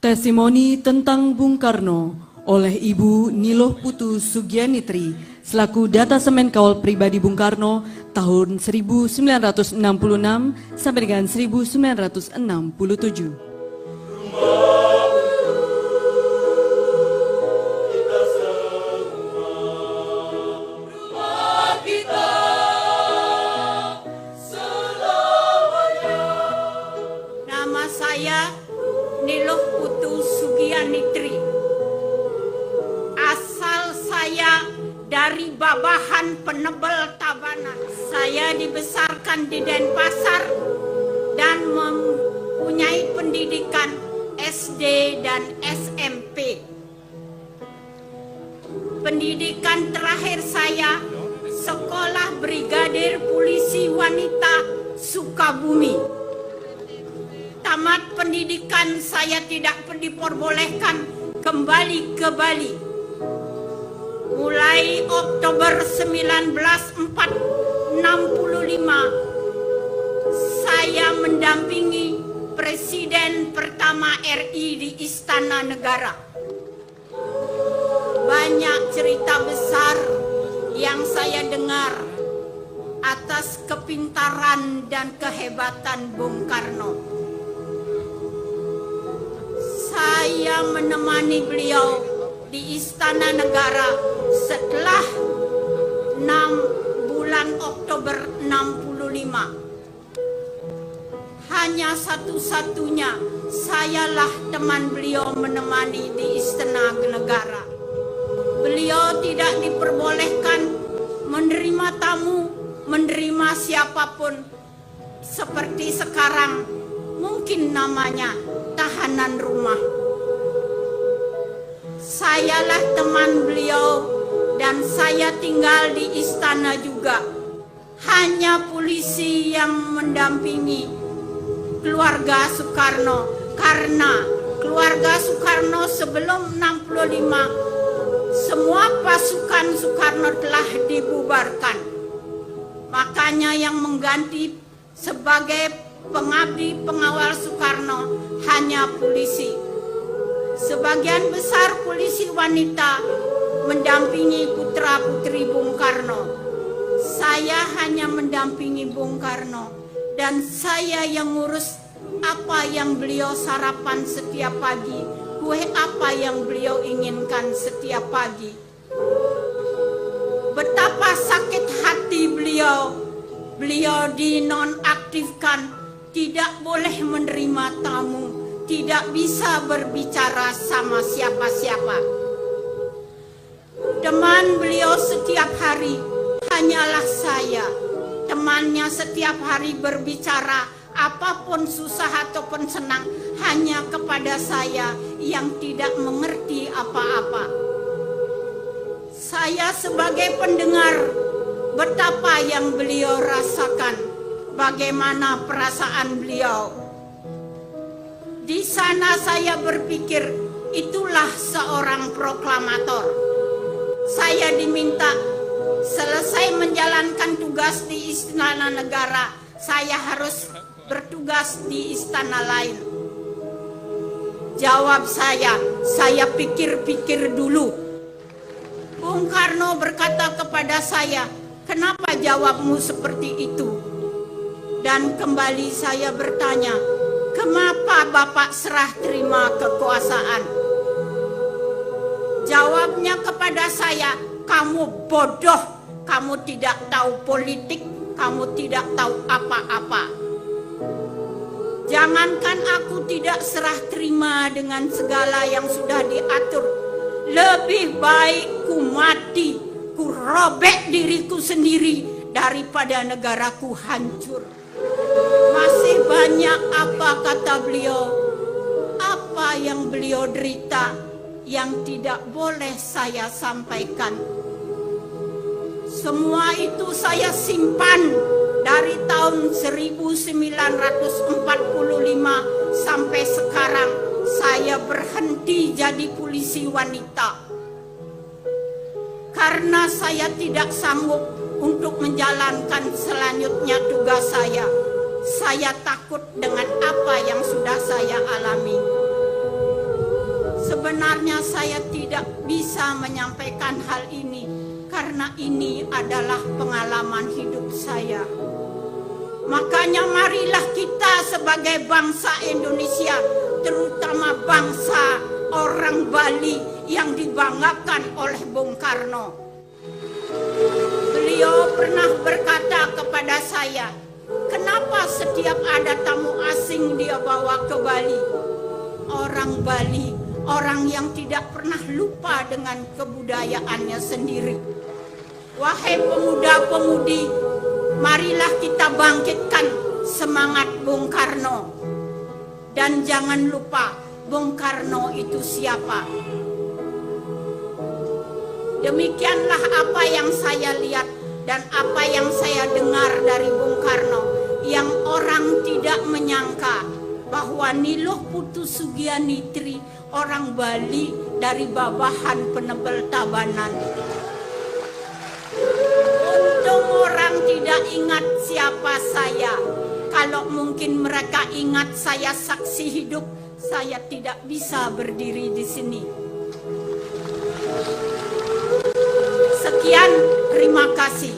Testimoni tentang Bung Karno oleh Ibu Niloh Putu Sugianitri selaku Data Semen Kawal Pribadi Bung Karno tahun 1966 sampai dengan 1967. Nama saya Niloh Putu Sugianitri. Asal saya dari Babahan Penebel Tabanan. Saya dibesarkan di Denpasar dan mempunyai pendidikan SD dan SMP. Pendidikan terakhir saya Sekolah Brigadir Polisi Wanita Sukabumi. Tamat pendidikan saya tidak diperbolehkan kembali ke Bali. Mulai Oktober 1965 saya mendampingi Presiden pertama RI di Istana Negara. Banyak cerita besar yang saya dengar atas kepintaran dan kehebatan Bung Karno. Saya menemani beliau di Istana Negara setelah 6 bulan Oktober 65. Hanya satu-satunya sayalah teman beliau menemani di Istana Negara. Beliau tidak diperbolehkan menerima tamu, menerima siapapun. Seperti sekarang mungkin namanya tahanan rumah. Sayalah teman beliau dan saya tinggal di istana juga. Hanya polisi yang mendampingi keluarga Soekarno, karena keluarga Soekarno sebelum 65 semua pasukan Soekarno telah dibubarkan. Makanya yang mengganti sebagai pengabdi pengawal Soekarno hanya polisi. Sebagian besar polisi wanita mendampingi putra-putri Bung Karno. Saya hanya mendampingi Bung Karno dan saya yang ngurus apa yang beliau sarapan setiap pagi, kue apa yang beliau inginkan setiap pagi. Betapa sakit hati beliau dinonaktifkan, tidak boleh menerima tamu, tidak bisa berbicara sama siapa-siapa. Teman beliau setiap hari hanyalah saya. Temannya setiap hari berbicara, apapun susah ataupun senang, hanya kepada saya yang tidak mengerti apa-apa. Saya sebagai pendengar, betapa yang beliau rasakan, bagaimana perasaan beliau. Di sana saya berpikir, itulah seorang proklamator. Saya diminta selesai menjalankan tugas di Istana Negara, saya harus bertugas di istana lain. Jawab saya pikir-pikir dulu. Bung Karno berkata kepada saya, kenapa jawabmu seperti itu? Dan kembali saya bertanya, kenapa Bapak serah terima kekuasaan? Jawabnya kepada saya, kamu bodoh. Kamu tidak tahu politik, kamu tidak tahu apa-apa. Jangankan aku tidak serah terima dengan segala yang sudah diatur, lebih baik ku mati, ku robek diriku sendiri daripada negaraku hancur. Masih banyak apa kata beliau, apa yang beliau derita yang tidak boleh saya sampaikan. Semua itu saya simpan dari tahun 1945 sampai sekarang saya berhenti jadi polisi wanita. Karena saya tidak sanggup untuk menjalankan selanjutnya tugas saya. Saya takut dengan apa yang sudah saya alami. sebenarnya saya tidak bisa menyampaikan hal ini karena ini adalah pengalaman hidup saya. Makanya marilah kita sebagai bangsa Indonesia, terutama bangsa orang Bali yang dibanggakan oleh Bung Karno. Beliau pernah berkata kepada saya, kenapa setiap ada tamu asing dia bawa ke Bali? Orang Bali, orang yang tidak pernah lupa dengan kebudayaannya sendiri. Wahai pemuda-pemudi, marilah kita bangkitkan semangat Bung Karno. Dan jangan lupa, Bung Karno itu siapa? Demikianlah apa yang saya lihat dan apa yang saya dengar dari Bung Karno, yang orang tidak menyangka bahwa Niluh Putu Sugianitri orang Bali dari Babahan Penebel Tabanan. Untung orang tidak ingat siapa saya. Kalau mungkin mereka ingat saya saksi hidup, saya tidak bisa berdiri di sini. Sekian, terima kasih.